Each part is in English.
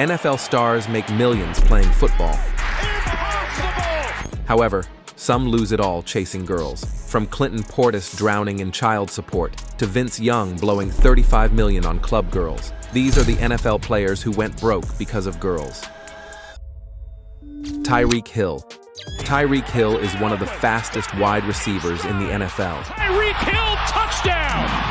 NFL stars make millions playing football. Impossible! However, some lose it all chasing girls. From Clinton Portis drowning in child support to Vince Young blowing $35 million on club girls. These are the NFL players who went broke because of girls. Tyreek Hill. Tyreek Hill is one of the fastest wide receivers in the NFL. Tyreek Hill, touchdown!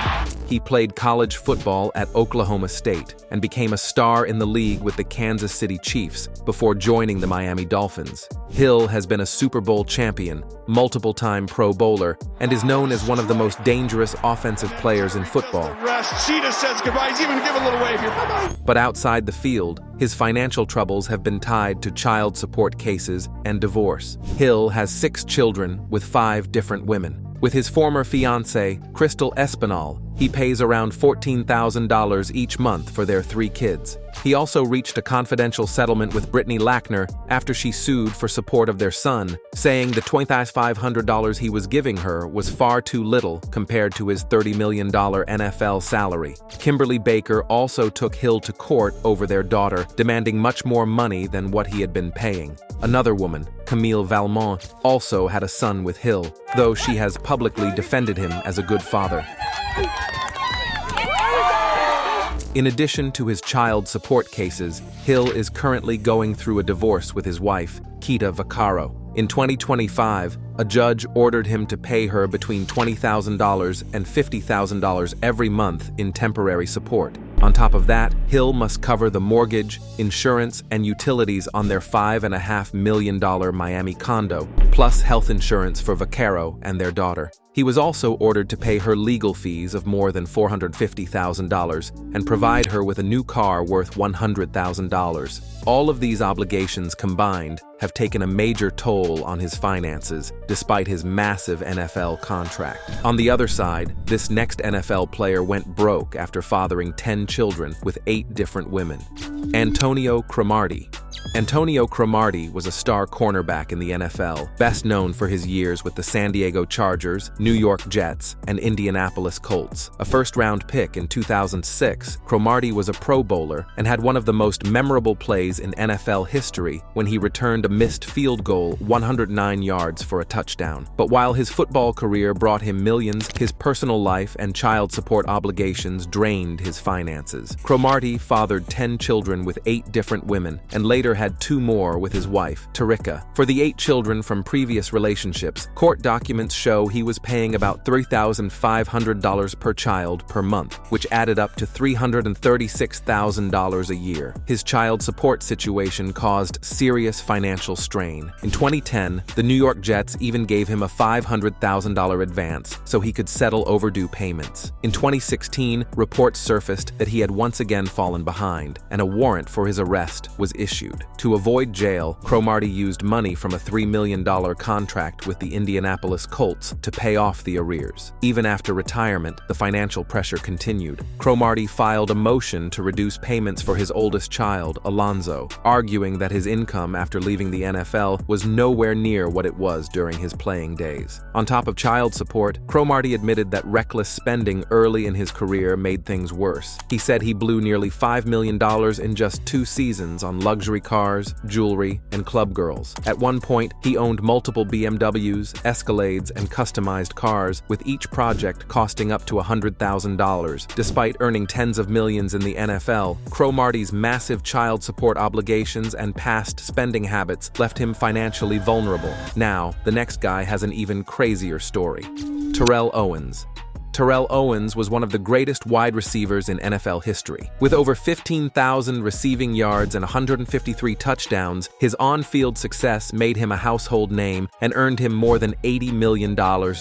He played college football at Oklahoma State and became a star in the league with the Kansas City Chiefs before joining the Miami Dolphins. Hill has been a Super Bowl champion, multiple-time Pro Bowler, and is known as one of the most dangerous offensive players in football. Sheeta says goodbye. He's even giving a little wave here. Bye-bye. But outside the field, his financial troubles have been tied to child support cases and divorce. Hill has 6 children with 5 different women. With his former fiancée, Crystal Espinal, he pays around $14,000 each month for their 3 kids. He also reached a confidential settlement with Brittany Lackner after she sued for support of their son, saying the $2,500 he was giving her was far too little compared to his $30 million NFL salary. Kimberly Baker also took Hill to court over their daughter, demanding much more money than what he had been paying. Another woman, Camille Valmont, also had a son with Hill, though she has publicly defended him as a good father. In addition to his child support cases, Hill is currently going through a divorce with his wife, Kita Vaccaro. In 2025, a judge ordered him to pay her between $20,000 and $50,000 every month in temporary support. On top of that, Hill must cover the mortgage, insurance, and utilities on their $5.5 million Miami condo, plus health insurance for Vaccaro and their daughter. He was also ordered to pay her legal fees of more than $450,000 and provide her with a new car worth $100,000. All of these obligations combined have taken a major toll on his finances, despite his massive NFL contract. On the other side, this next NFL player went broke after fathering 10 children with 8 different women. Antonio Cromartie. Antonio Cromartie was a star cornerback in the NFL, best known for his years with the San Diego Chargers, New York Jets, and Indianapolis Colts. A first-round pick in 2006, Cromartie was a Pro Bowler and had one of the most memorable plays in NFL history when he returned a missed field goal 109 yards for a touchdown. But while his football career brought him millions, his personal life and child support obligations drained his finances. Cromartie fathered 10 children with 8 different women and later had 2 more with his wife, Tarika. For the 8 children from previous relationships, court documents show he was paying about $3,500 per child per month, which added up to $336,000 a year. His child support situation caused serious financial strain. In 2010, the New York Jets even gave him a $500,000 advance so he could settle overdue payments. In 2016, reports surfaced that he had once again fallen behind, and a warrant for his arrest was issued. To avoid jail, Cromartie used money from a $3 million contract with the Indianapolis Colts to pay off the arrears. Even after retirement, the financial pressure continued. Cromartie filed a motion to reduce payments for his oldest child, Alonzo, arguing that his income after leaving the NFL was nowhere near what it was during his playing days. On top of child support, Cromartie admitted that reckless spending early in his career made things worse. He said he blew nearly $5 million in just 2 seasons on luxury cars, jewelry, and club girls. At one point, he owned multiple BMWs, Escalades, and customized cars, with each project costing up to $100,000. Despite earning tens of millions in the NFL, Cromartie's massive child support obligations and past spending habits left him financially vulnerable. Now, the next guy has an even crazier story. Terrell Owens. Terrell Owens was one of the greatest wide receivers in NFL history. With over 15,000 receiving yards and 153 touchdowns, his on-field success made him a household name and earned him more than $80 million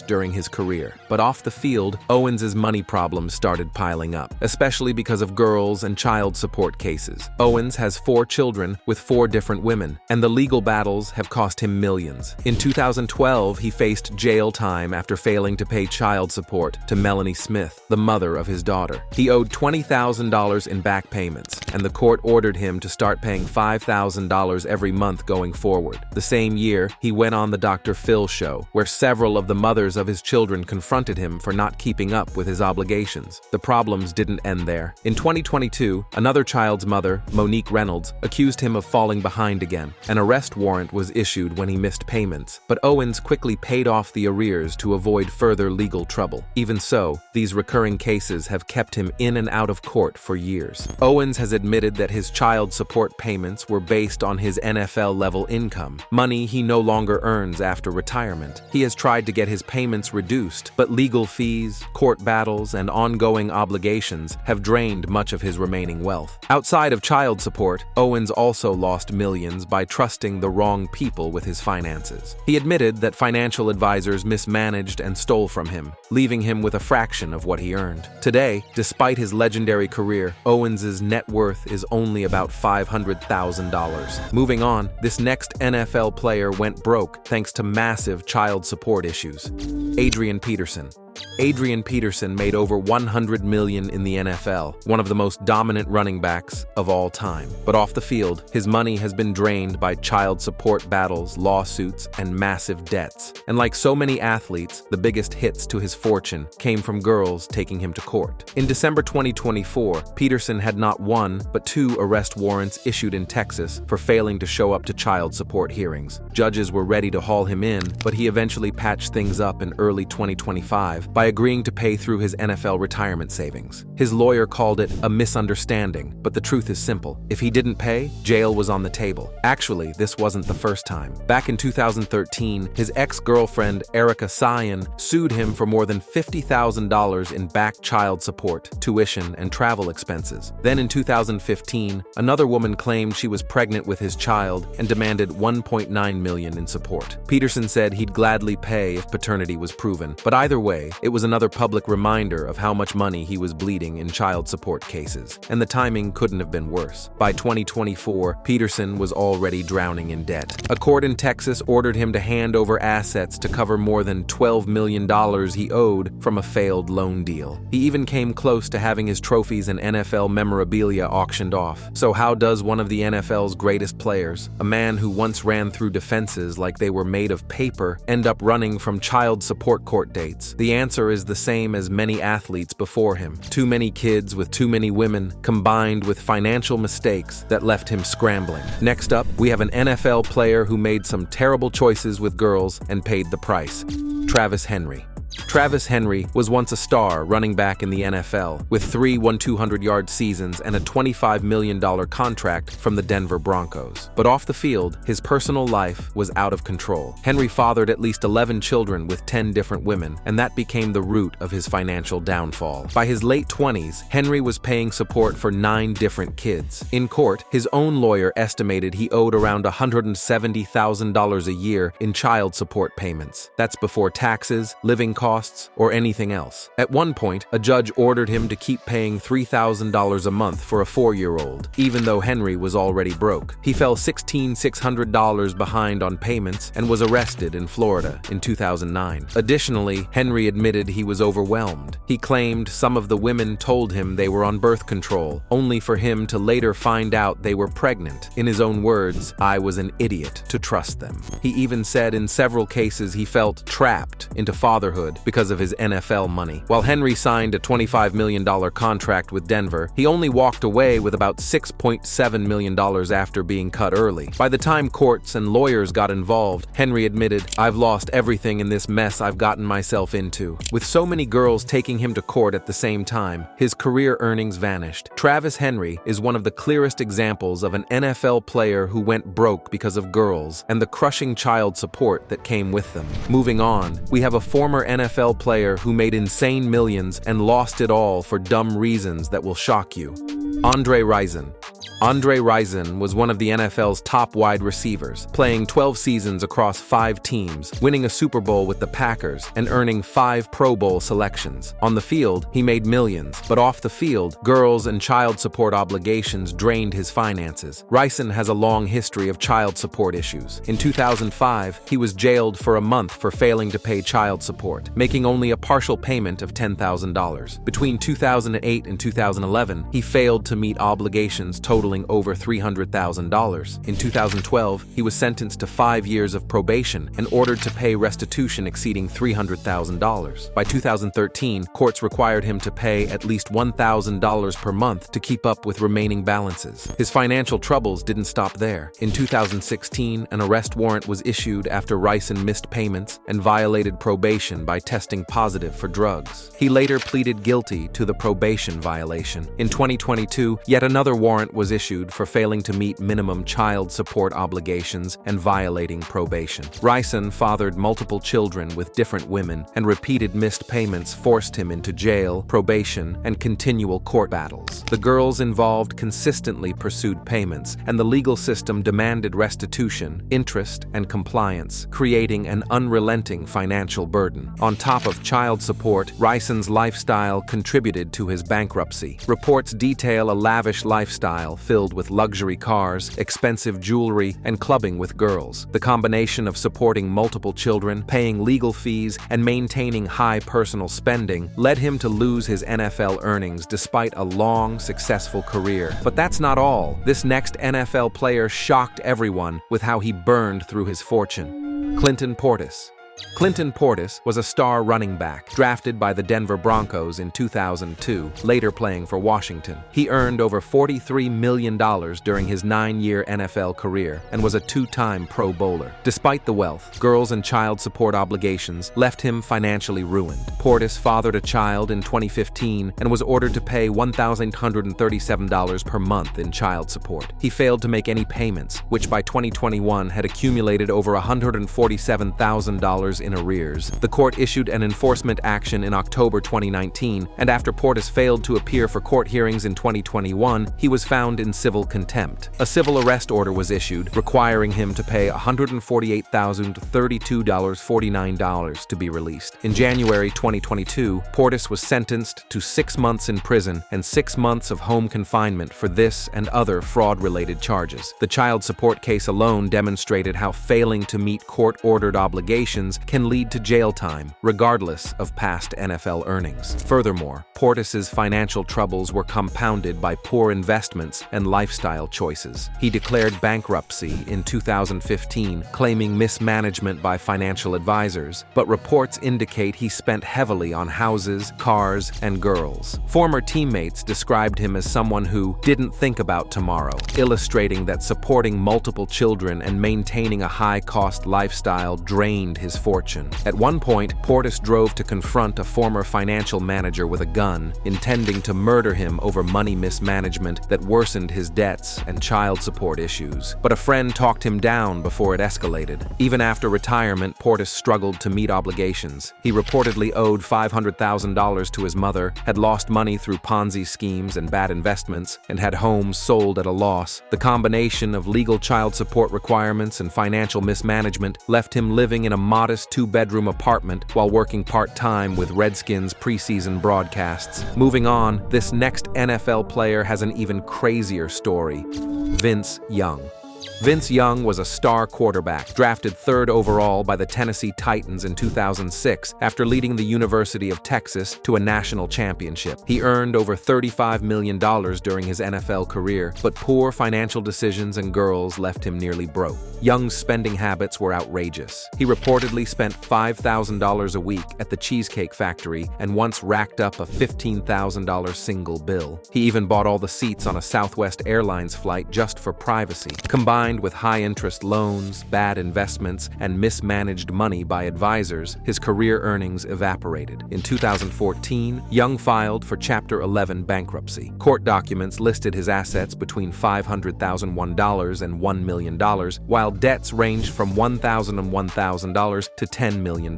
during his career. But off the field, Owens' money problems started piling up, especially because of girls and child support cases. Owens has 4 children with 4 different women, and the legal battles have cost him millions. In 2012, he faced jail time after failing to pay child support to Melanie Smith, the mother of his daughter. He owed $20,000 in back payments, and the court ordered him to start paying $5,000 every month going forward. The same year, he went on the Dr. Phil show, where several of the mothers of his children confronted him for not keeping up with his obligations. The problems didn't end there. In 2022, another child's mother, Monique Reynolds, accused him of falling behind again. An arrest warrant was issued when he missed payments, but Owens quickly paid off the arrears to avoid further legal trouble. Even so, these recurring cases have kept him in and out of court for years. Owens has admitted that his child support payments were based on his NFL-level income, money he no longer earns after retirement. He has tried to get his payments reduced, but legal fees, court battles, and ongoing obligations have drained much of his remaining wealth. Outside of child support, Owens also lost millions by trusting the wrong people with his finances. He admitted that financial advisors mismanaged and stole from him, leaving him with a fraction of what he earned. Today, despite his legendary career, Owens's net worth is only about $500,000. Moving on, this next NFL player went broke thanks to massive child support issues. Adrian Peterson. Adrian Peterson made over $100 million in the NFL, one of the most dominant running backs of all time. But off the field, his money has been drained by child support battles, lawsuits, and massive debts. And like so many athletes, the biggest hits to his fortune came from girls taking him to court. In December 2024, Peterson had not one, but 2 arrest warrants issued in Texas for failing to show up to child support hearings. Judges were ready to haul him in, but he eventually patched things up in early 2025 by agreeing to pay through his NFL retirement savings. His lawyer called it a misunderstanding, but the truth is simple. If he didn't pay, jail was on the table. Actually, this wasn't the first time. Back in 2013, his ex-girlfriend, Erica Syan, sued him for more than $50,000 in back child support, tuition, and travel expenses. Then in 2015, another woman claimed she was pregnant with his child and demanded $1.9 million in support. Peterson said he'd gladly pay if paternity was proven, but either way, it was another public reminder of how much money he was bleeding in child support cases, and the timing couldn't have been worse. By 2024, Peterson was already drowning in debt. A court in Texas ordered him to hand over assets to cover more than $12 million he owed from a failed loan deal. He even came close to having his trophies and NFL memorabilia auctioned off. So how does one of the NFL's greatest players, a man who once ran through defenses like they were made of paper, end up running from child support court dates? The answer is the same as many athletes before him. Too many kids with too many women, combined with financial mistakes that left him scrambling. Next up, we have an NFL player who made some terrible choices with girls and paid the price. Travis Henry. Travis Henry was once a star running back in the NFL, with 3 1,200-yard seasons and a $25 million contract from the Denver Broncos. But off the field, his personal life was out of control. Henry fathered at least 11 children with 10 different women, and that became the root of his financial downfall. By his late 20s, Henry was paying support for 9 different kids. In court, his own lawyer estimated he owed around $170,000 a year in child support payments. That's before taxes, living costs, or anything else. At one point, a judge ordered him to keep paying $3,000 a month for a 4-year-old, even though Henry was already broke. He fell $1,600 behind on payments and was arrested in Florida in 2009. Additionally, Henry admitted he was overwhelmed. He claimed some of the women told him they were on birth control, only for him to later find out they were pregnant. In his own words, "I was an idiot to trust them." He even said in several cases he felt trapped into fatherhood because of his NFL money. While Henry signed a $25 million contract with Denver, he only walked away with about $6.7 million after being cut early. By the time courts and lawyers got involved, Henry admitted, "I've lost everything in this mess I've gotten myself into." With so many girls taking him to court at the same time, his career earnings vanished. Travis Henry is one of the clearest examples of an NFL player who went broke because of girls and the crushing child support that came with them. Moving on, we have a former NFL player who made insane millions and lost it all for dumb reasons that will shock you. Andre Rison. Andre Rison was one of the NFL's top wide receivers, playing 12 seasons across 5 teams, winning a Super Bowl with the Packers, and earning 5 Pro Bowl selections. On the field, he made millions, but off the field, girls and child support obligations drained his finances. Rison has a long history of child support issues. In 2005, he was jailed for a month for failing to pay child support, making only a partial payment of $10,000. Between 2008 and 2011, he failed to meet obligations totaling over $300,000. In 2012, he was sentenced to 5 years of probation and ordered to pay restitution exceeding $300,000. By 2013, courts required him to pay at least $1,000 per month to keep up with remaining balances. His financial troubles didn't stop there. In 2016, an arrest warrant was issued after Rison missed payments and violated probation by testing positive for drugs. He later pleaded guilty to the probation violation. In 2022, yet another warrant was issued for failing to meet minimum child support obligations and violating probation. Rison fathered multiple children with different women, and repeated missed payments forced him into jail, probation, and continual court battles. The girls involved consistently pursued payments, and the legal system demanded restitution, interest, and compliance, creating an unrelenting financial burden. On top of child support, Rison's lifestyle contributed to his bankruptcy. Reports detail a lavish lifestyle filled with luxury cars, expensive jewelry, and clubbing with girls. The combination of supporting multiple children, paying legal fees, and maintaining high personal spending led him to lose his NFL earnings despite a long, successful career. But that's not all. This next NFL player shocked everyone with how he burned through his fortune. Clinton Portis. Clinton Portis was a star running back, drafted by the Denver Broncos in 2002, later playing for Washington. He earned over $43 million during his 9-year NFL career and was a 2-time Pro Bowler. Despite the wealth, girls and child support obligations left him financially ruined. Portis fathered a child in 2015 and was ordered to pay $1,137 per month in child support. He failed to make any payments, which by 2021 had accumulated over $147,000 in arrears. The court issued an enforcement action in October 2019, and after Portis failed to appear for court hearings in 2021, he was found in civil contempt. A civil arrest order was issued, requiring him to pay $148,032.49 to be released. In January 2022, Portis was sentenced to 6 months in prison and 6 months of home confinement for this and other fraud-related charges. The child support case alone demonstrated how failing to meet court-ordered obligations can lead to jail time, regardless of past NFL earnings. Furthermore, Portis's financial troubles were compounded by poor investments and lifestyle choices. He declared bankruptcy in 2015, claiming mismanagement by financial advisors, but reports indicate he spent heavily on houses, cars, and girls. Former teammates described him as someone who didn't think about tomorrow, illustrating that supporting multiple children and maintaining a high-cost lifestyle drained his fortune. At one point, Portis drove to confront a former financial manager with a gun, intending to murder him over money mismanagement that worsened his debts and child support issues. But a friend talked him down before it escalated. Even after retirement, Portis struggled to meet obligations. He reportedly owed $500,000 to his mother, had lost money through Ponzi schemes and bad investments, and had homes sold at a loss. The combination of legal child support requirements and financial mismanagement left him living in a modest 2-bedroom apartment while working part-time with Redskins preseason broadcasts. Moving on, this next NFL player has an even crazier story. Vince Young. Vince Young was a star quarterback, drafted 3rd overall by the Tennessee Titans in 2006 after leading the University of Texas to a national championship. He earned over $35 million during his NFL career, but poor financial decisions and girls left him nearly broke. Young's spending habits were outrageous. He reportedly spent $5,000 a week at the Cheesecake Factory and once racked up a $15,000 single bill. He even bought all the seats on a Southwest Airlines flight just for privacy. Combined Combined with high-interest loans, bad investments, and mismanaged money by advisors, his career earnings evaporated. In 2014, Young filed for Chapter 11 bankruptcy. Court documents listed his assets between $500,001 and $1 million, while debts ranged from $1,000 and $1,000 to $10 million.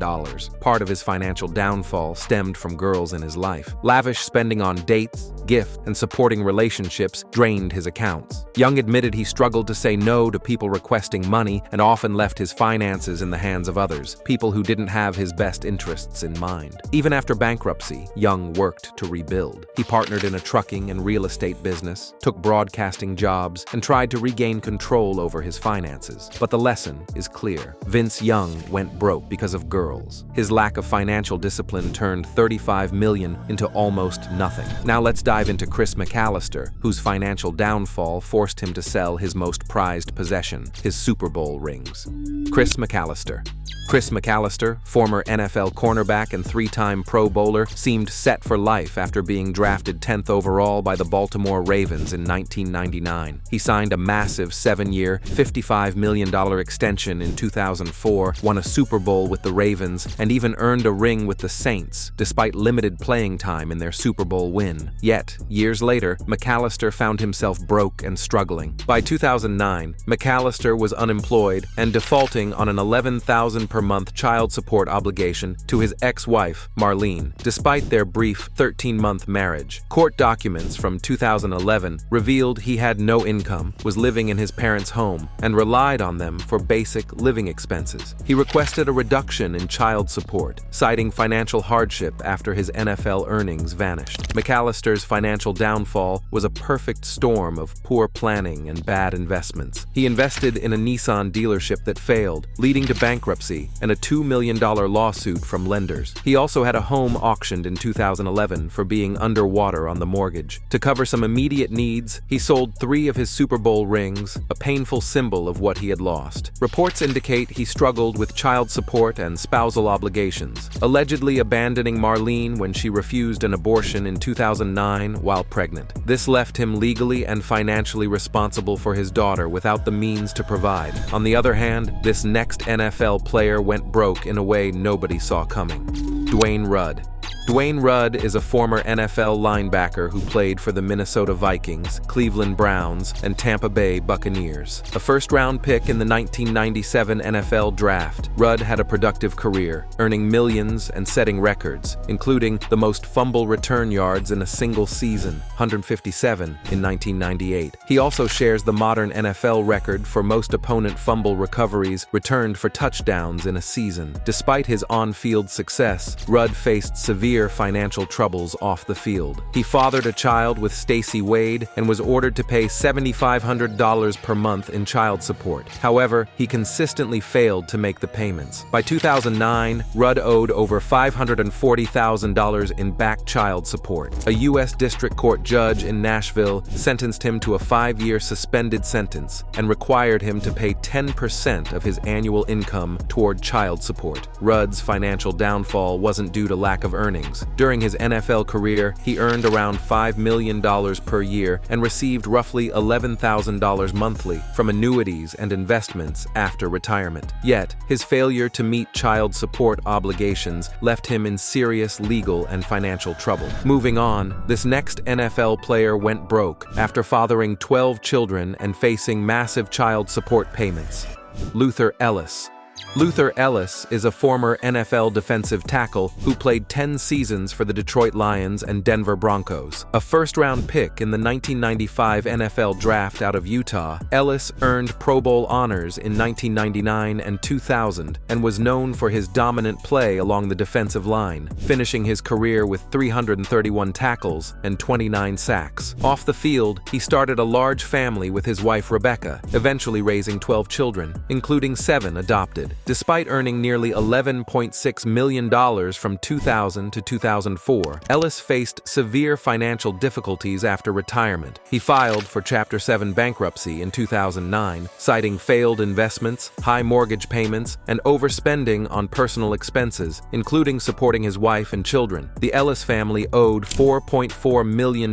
Part of his financial downfall stemmed from girls in his life. Lavish spending on dates, gifts, and supporting relationships drained his accounts. Young admitted he struggled to say no to people requesting money and often left his finances in the hands of others, people who didn't have his best interests in mind. Even after bankruptcy, Young worked to rebuild. He partnered in a trucking and real estate business, took broadcasting jobs, and tried to regain control over his finances. But the lesson is clear. Vince Young went broke because of girls. His lack of financial discipline turned $35 million into almost nothing. Now let's dive into Chris McAllister, whose financial downfall forced him to sell his most prized possession, his Super Bowl rings. Chris McAllister. Chris McAllister, former NFL cornerback and three-time Pro Bowler, seemed set for life after being drafted 10th overall by the Baltimore Ravens in 1999. He signed a massive 7-year, $55 million extension in 2004, won a Super Bowl with the Ravens, and even earned a ring with the Saints, despite limited playing time in their Super Bowl win. Yet, years later, McAllister found himself broke and struggling. By 2009, McAllister was unemployed and defaulting on an $11,000 per month child support obligation to his ex-wife, Marlene, despite their brief 13-month marriage. Court documents from 2011 revealed he had no income, was living in his parents' home, and relied on them for basic living expenses. He requested a reduction in child support, citing financial hardship after his NFL earnings vanished. McAllister's financial downfall was a perfect storm of poor planning and bad investments. He invested in a Nissan dealership that failed, leading to bankruptcy and a $2 million lawsuit from lenders. He also had a home auctioned in 2011 for being underwater on the mortgage. To cover some immediate needs, he sold 3 of his Super Bowl rings, a painful symbol of what he had lost. Reports indicate he struggled with child support and spousal obligations, allegedly abandoning Marlene when she refused an abortion in 2009 while pregnant. This left him legally and financially responsible for his daughter without the means to provide. On the other hand, this next NFL player went broke in a way nobody saw coming. Dwayne Rudd. Dwayne Rudd is a former NFL linebacker who played for the Minnesota Vikings, Cleveland Browns, and Tampa Bay Buccaneers. A first-round pick in the 1997 NFL Draft, Rudd had a productive career, earning millions and setting records, including the most fumble return yards in a single season, 157 in 1998. He also shares the modern NFL record for most opponent fumble recoveries returned for touchdowns in a season. Despite his on-field success, Rudd faced severe financial troubles off the field. He fathered a child with Stacey Wade and was ordered to pay $7,500 per month in child support. However, he consistently failed to make the payments. By 2009, Rudd owed over $540,000 in back child support. A U.S. District Court judge in Nashville sentenced him to a 5-year suspended sentence and required him to pay 10% of his annual income toward child support. Rudd's financial downfall wasn't due to lack of earnings. During his NFL career, he earned around $5 million per year and received roughly $11,000 monthly from annuities and investments after retirement. Yet, his failure to meet child support obligations left him in serious legal and financial trouble. Moving on, this next NFL player went broke after fathering 12 children and facing massive child support payments. Luther Ellis. Luther Ellis is a former NFL defensive tackle who played 10 seasons for the Detroit Lions and Denver Broncos. A first-round pick in the 1995 NFL Draft out of Utah, Ellis earned Pro Bowl honors in 1999 and 2000 and was known for his dominant play along the defensive line, finishing his career with 331 tackles and 29 sacks. Off the field, he started a large family with his wife Rebecca, eventually raising 12 children, including 7 adopted. invested. Despite earning nearly $11.6 million from 2000 to 2004, Ellis faced severe financial difficulties after retirement. He filed for Chapter 7 bankruptcy in 2009, citing failed investments, high mortgage payments, and overspending on personal expenses, including supporting his wife and children. The Ellis family owed $4.4 million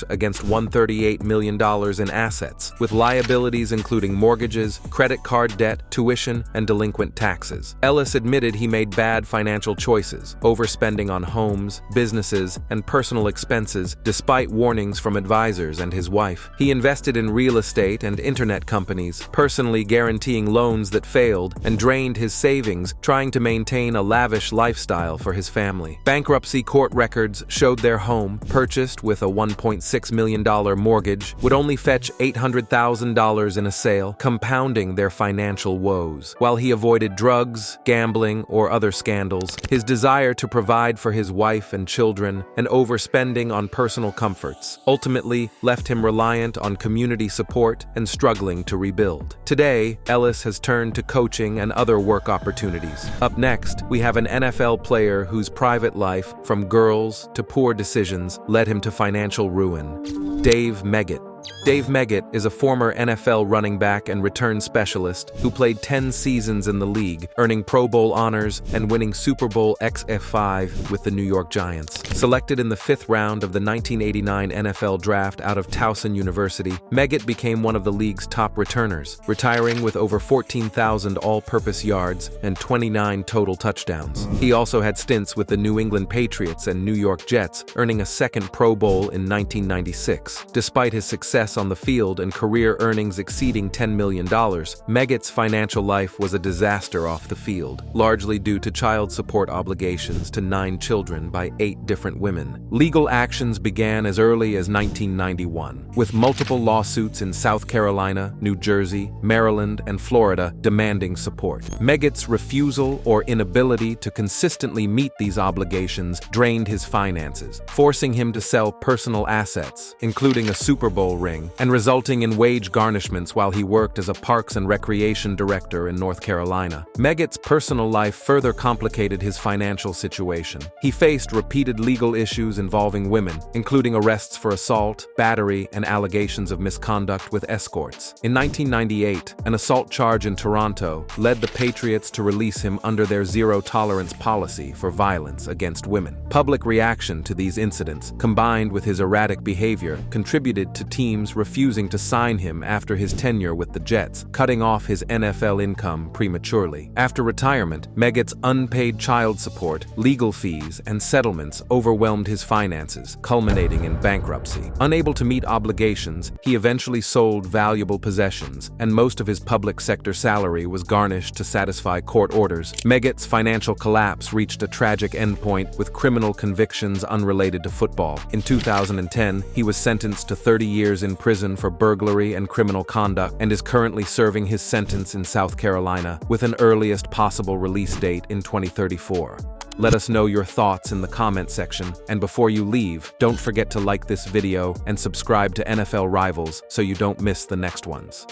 against $138 million in assets, with liabilities including mortgages, credit card debt, tuition, and delinquent taxes. Ellis admitted he made bad financial choices, overspending on homes, businesses, and personal expenses despite warnings from advisors and his wife. He invested in real estate and internet companies, personally guaranteeing loans that failed, and drained his savings trying to maintain a lavish lifestyle for his family. Bankruptcy court records showed their home, purchased with a $1.6 million mortgage, would only fetch $800,000 in a sale, compounding their financial woes. While he avoided drugs, gambling, or other scandals, his desire to provide for his wife and children and overspending on personal comforts ultimately left him reliant on community support and struggling to rebuild. Today, Ellis has turned to coaching and other work opportunities. Up next, we have an NFL player whose private life, from girls to poor decisions, led him to financial ruin. Dave Meggett. Dave Meggett is a former NFL running back and return specialist who played 10 seasons in the league, earning Pro Bowl honors and winning Super Bowl XF5 with the New York Giants. Selected in the 5th round of the 1989 NFL Draft out of Towson University, Meggett became one of the league's top returners, retiring with over 14,000 all-purpose yards and 29 total touchdowns. He also had stints with the New England Patriots and New York Jets, earning a second Pro Bowl in 1996. Despite his success on the field and career earnings exceeding $10 million, Meggett's financial life was a disaster off the field, largely due to child support obligations to 9 children by 8 different women. Legal actions began as early as 1991, with multiple lawsuits in South Carolina, New Jersey, Maryland, and Florida demanding support. Meggett's refusal or inability to consistently meet these obligations drained his finances, forcing him to sell personal assets, including a Super Bowl ring, and resulting in wage garnishments while he worked as a Parks and Recreation director in North Carolina. Meggett's personal life further complicated his financial situation. He faced repeated legal issues involving women, including arrests for assault, battery, and allegations of misconduct with escorts. In 1998, an assault charge in Toronto led the Patriots to release him under their zero-tolerance policy for violence against women. Public reaction to these incidents, combined with his erratic behavior, contributed to teams refusing to sign him after his tenure with the Jets, cutting off his NFL income prematurely. After retirement, Meggett's unpaid child support, legal fees, and settlements overwhelmed his finances, culminating in bankruptcy. Unable to meet obligations, he eventually sold valuable possessions, and most of his public sector salary was garnished to satisfy court orders. Meggett's financial collapse reached a tragic endpoint with criminal convictions unrelated to football. In 2010, he was sentenced to 30 years in prison for burglary and criminal conduct and is currently serving his sentence in South Carolina, with an earliest possible release date in 2034. Let us know your thoughts in the comment section, and before you leave, don't forget to like this video and subscribe to NFL Rivals so you don't miss the next ones.